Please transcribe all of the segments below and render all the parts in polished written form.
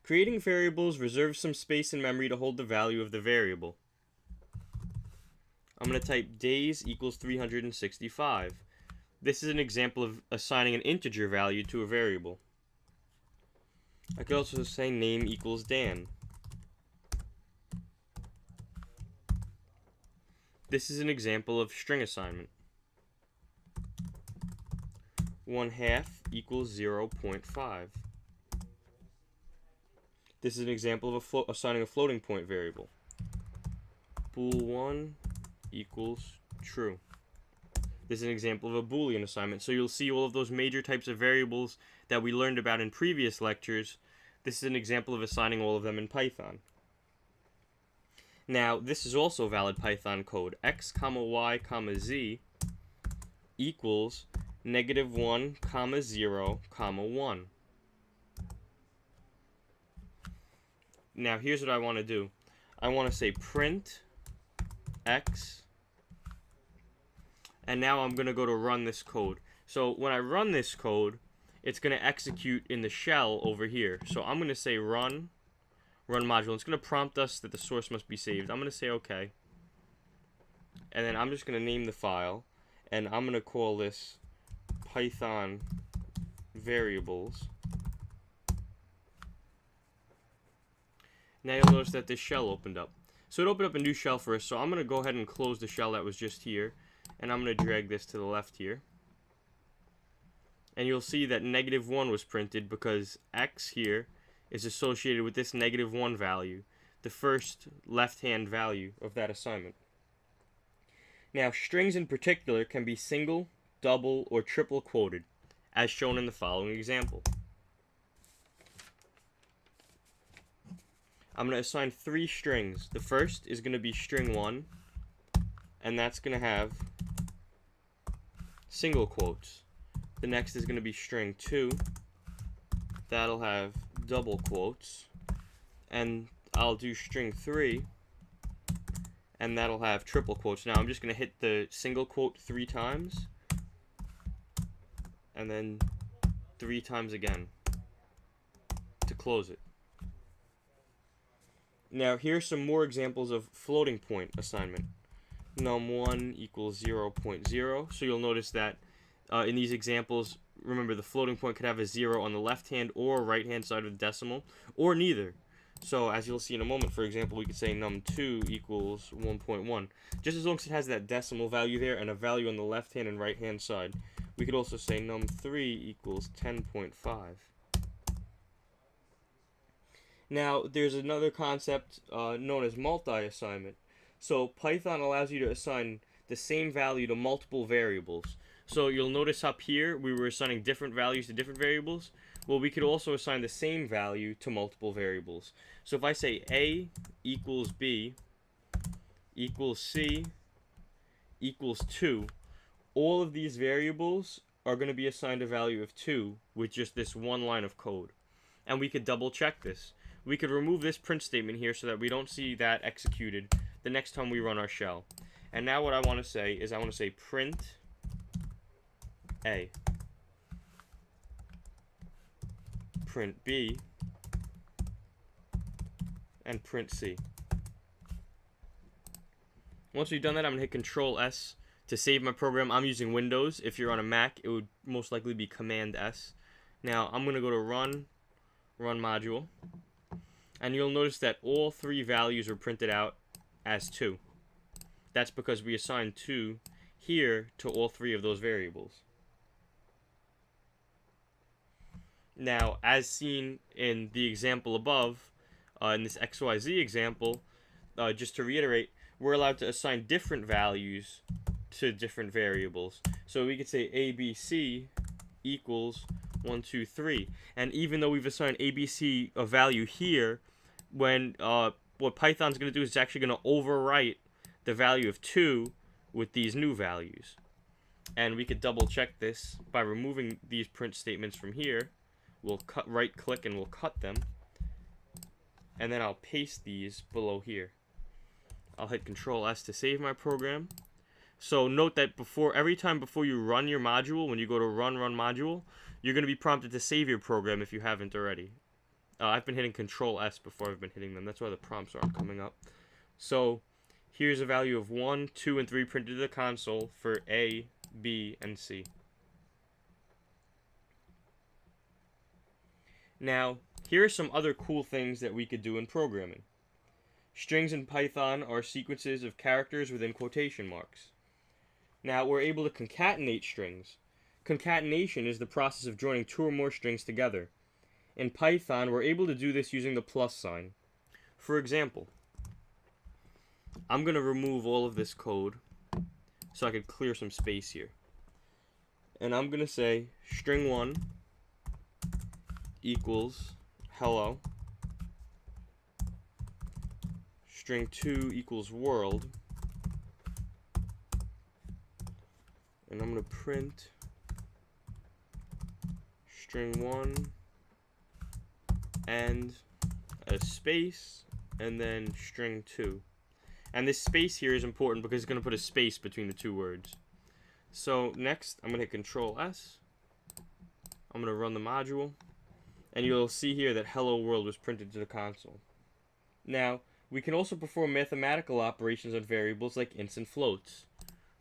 Creating variables reserves some space in memory to hold the value of the variable. I'm going to type days equals 365. This is an example of assigning an integer value to a variable. I could also say name equals Dan. This is an example of string assignment. 1/2 equals 0.5. This is an example of assigning a floating point variable. bool1 equals true. This is an example of a Boolean assignment. So you'll see all of those major types of variables that we learned about in previous lectures. This is an example of assigning all of them in Python. Now, this is also valid Python code. X, y, z equals -1, 0, 1. Now, here's what I want to do. I want to say print x, and now I'm going to go to run this code. So when I run this code, it's going to execute in the shell over here. So I'm going to say run module. It's going to prompt us that the source must be saved. I'm going to say OK. And then I'm just going to name the file, and I'm going to call this Python variables. Now you'll notice that this shell opened up. So it opened up a new shell for us. So I'm going to go ahead and close the shell that was just here. And I'm going to drag this to the left here. And you'll see that -1 was printed because x here is associated with this -1 value, the first left-hand value of that assignment. Now, strings in particular can be single, double, or triple quoted, as shown in the following example. I'm going to assign 3 strings. The first is going to be string 1, and that's going to have single quotes. The next is going to be string 2. That'll have double quotes. And I'll do string 3, and that'll have triple quotes. Now I'm just going to hit the single quote 3 times, and then 3 times again to close it. Now here's some more examples of floating point assignment. num1 equals 0.0. So you'll notice that in these examples, remember the floating point could have a 0 on the left hand or right hand side of the decimal, or neither. So as you'll see in a moment, for example, we could say num2 equals 1.1. Just as long as it has that decimal value there and a value on the left hand and right hand side. We could also say num3 equals 10.5. Now, there's another concept known as multi-assignment. So Python allows you to assign the same value to multiple variables. So you'll notice up here we were assigning different values to different variables. Well, we could also assign the same value to multiple variables. So if I say A equals B equals C equals 2, all of these variables are going to be assigned a value of 2 with just this one line of code. And we could double check this. We could remove this print statement here so that we don't see that executed the next time we run our shell. And now what I want to say is I want to say print A, print B, and print C. Once we've done that, I'm going to hit Control S to save my program. I'm using Windows. If you're on a Mac, it would most likely be Command S. Now I'm going to go to run module. And you'll notice that all 3 values were printed out as 2. That's because we assigned 2 here to all 3 of those variables. Now, as seen in the example above, in this XYZ example, just to reiterate, we're allowed to assign different values to different variables. So we could say ABC equals 1, 2, 3. And even though we've assigned ABC a value here, when what Python's going to do is it's actually going to overwrite the value of 2 with these new values. And we could double check this by removing these print statements from here. We'll right click and we'll cut them. And then I'll paste these below here. I'll hit Control S to save my program. So note that every time before you run your module, when you go to run module, you're going to be prompted to save your program if you haven't already. I've been hitting Control S before I've been hitting them. That's why the prompts aren't coming up. So here's a value of 1, 2, and 3 printed to the console for A, B, and C. Now, here are some other cool things that we could do in programming. Strings in Python are sequences of characters within quotation marks. Now, we're able to concatenate strings. Concatenation is the process of joining two or more strings together. In Python, we're able to do this using the plus sign. For example, I'm going to remove all of this code so I could clear some space here. And I'm going to say string 1 equals hello. String 2 equals world. And I'm going to print string 1 and a space and then string 2. And this space here is important because it's going to put a space between the two words. So next, I'm going to hit Control S. I'm going to run the module. And you'll see here that hello world was printed to the console. Now, we can also perform mathematical operations on variables like ints and floats.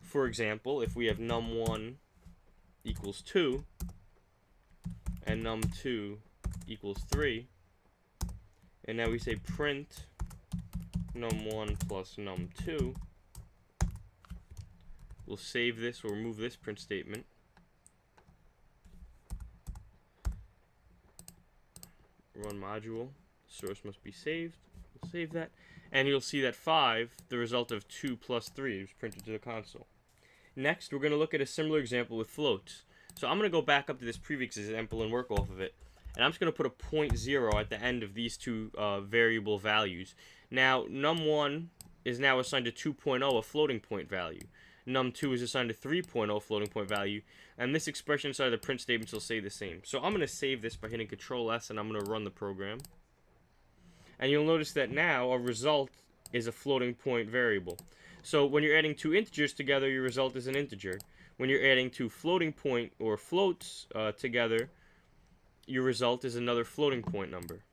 For example, if we have num1 equals 2 and num2 equals 3, and now we say print num1 plus num2, we'll save this or remove this print statement. Run module, source must be saved. We'll save that. And you'll see that 5, the result of 2 plus 3, is printed to the console. Next, we're going to look at a similar example with floats. So I'm going to go back up to this previous example and work off of it. And I'm just going to put a 0.0 at the end of these two variable values. Now, num1 is now assigned to 2.0, a floating point value. Num2 is assigned to 3.0, floating point value. And this expression inside the print statements will say the same. So I'm going to save this by hitting Control S, and I'm going to run the program. And you'll notice that now a result is a floating point variable. So when you're adding two integers together, your result is an integer. When you're adding two floating point or floats together, your result is another floating point number.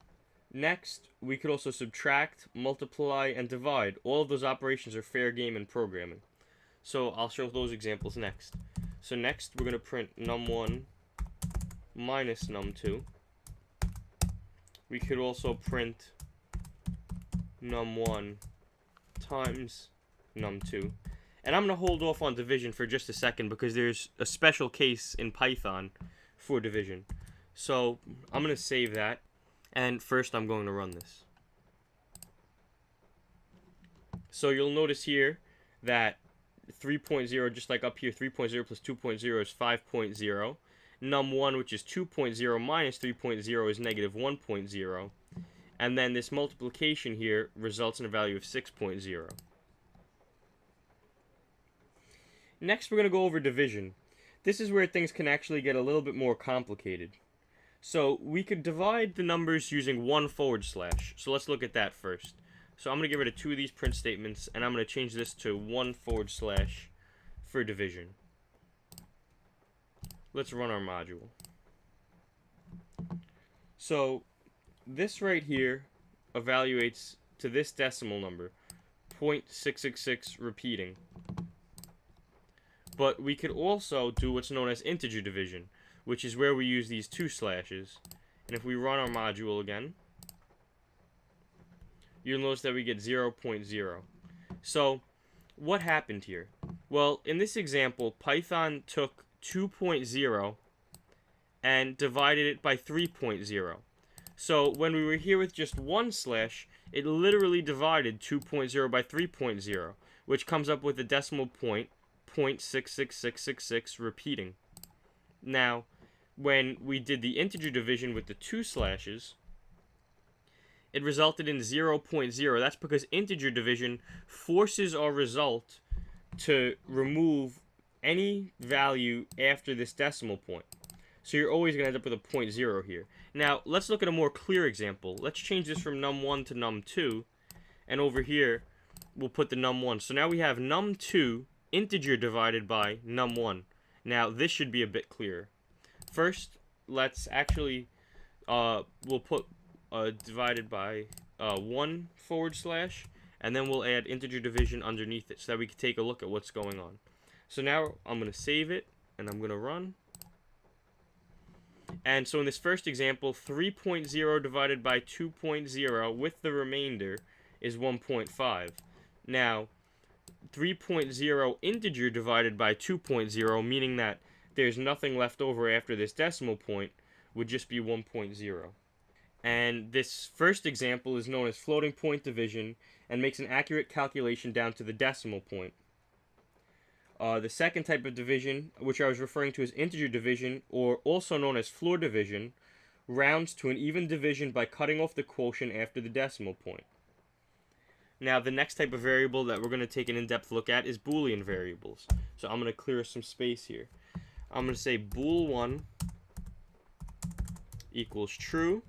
Next, we could also subtract, multiply, and divide. All of those operations are fair game in programming. So I'll show those examples next. So next, we're going to print num1 minus num2. We could also print num1 times num2. And I'm going to hold off on division for just a second because there's a special case in Python for division. So I'm going to save that. And first I'm going to run this. So you'll notice here that 3.0, just like up here, 3.0 plus 2.0 is 5.0. Num1, which is 2.0 minus 3.0, is negative 1.0. And then this multiplication here results in a value of 6.0. Next, we're going to go over division. This is where things can actually get a little bit more complicated. So we could divide the numbers using 1 /. So let's look at that first. So I'm going to get rid of 2 of these print statements, and I'm going to change this to 1 / for division. Let's run our module. So this right here evaluates to this decimal number, 0.666 repeating. But we could also do what's known as integer division, which is where we use these 2 slashes. And if we run our module again, you'll notice that we get 0.0. So what happened here? Well, in this example, Python took 2.0 and divided it by 3.0. So when we were here with just 1 slash, it literally divided 2.0 by 3.0, which comes up with a decimal point, 0.66666 repeating. Now, when we did the integer division with the 2 slashes, it resulted in 0.0. That's because integer division forces our result to remove any value after this decimal point. So you're always going to end up with a 0.0 here. Now, let's look at a more clear example. Let's change this from num1 to num2. And over here, we'll put the num1. So now we have num2 integer divided by num1. Now, this should be a bit clearer. First, let's actually, we'll put divided by 1 /, and then we'll add integer division underneath it so that we can take a look at what's going on. So now I'm going to save it, and I'm going to run. And so in this first example, 3.0 divided by 2.0 with the remainder is 1.5. Now, 3.0 integer divided by 2.0, meaning that there's nothing left over after this decimal point, would just be 1.0. And this first example is known as floating point division and makes an accurate calculation down to the decimal point. The second type of division, which I was referring to as integer division, or also known as floor division, rounds to an even division by cutting off the quotient after the decimal point. Now, the next type of variable that we're going to take an in-depth look at is Boolean variables. So I'm going to clear some space here. I'm going to say bool1 equals true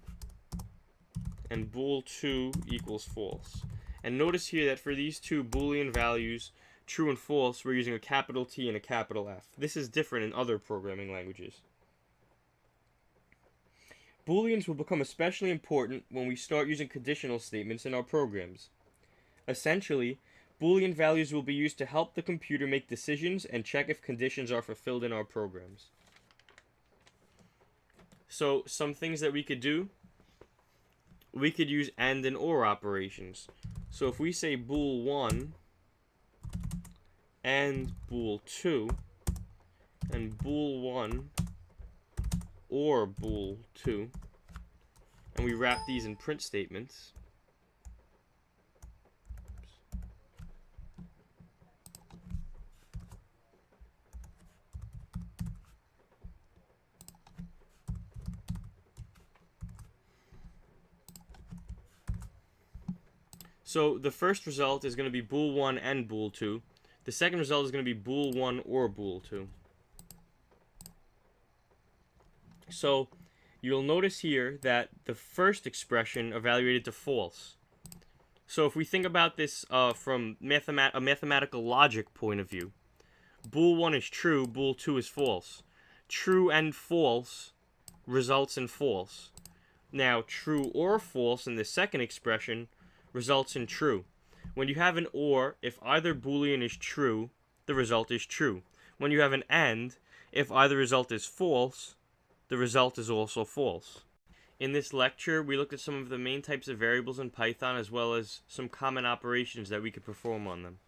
and bool2 equals false. And notice here that for these two Boolean values, true and false, we're using a capital T and a capital F. This is different in other programming languages. Booleans will become especially important when we start using conditional statements in our programs. Essentially, Boolean values will be used to help the computer make decisions and check if conditions are fulfilled in our programs. So, some things that we could do, we could use AND and OR operations. So if we say bool1 and bool2 and bool1 or bool2, and we wrap these in print statements, so the first result is going to be bool1 and bool2. The second result is going to be bool1 or bool2. So you'll notice here that the first expression evaluated to false. So if we think about this from a mathematical logic point of view, bool1 is true, bool2 is false. True and false results in false. Now, true or false in the second expression results in true. When you have an OR, if either Boolean is true, the result is true. When you have an AND, if either result is false, the result is also false. In this lecture, we looked at some of the main types of variables in Python as well as some common operations that we could perform on them.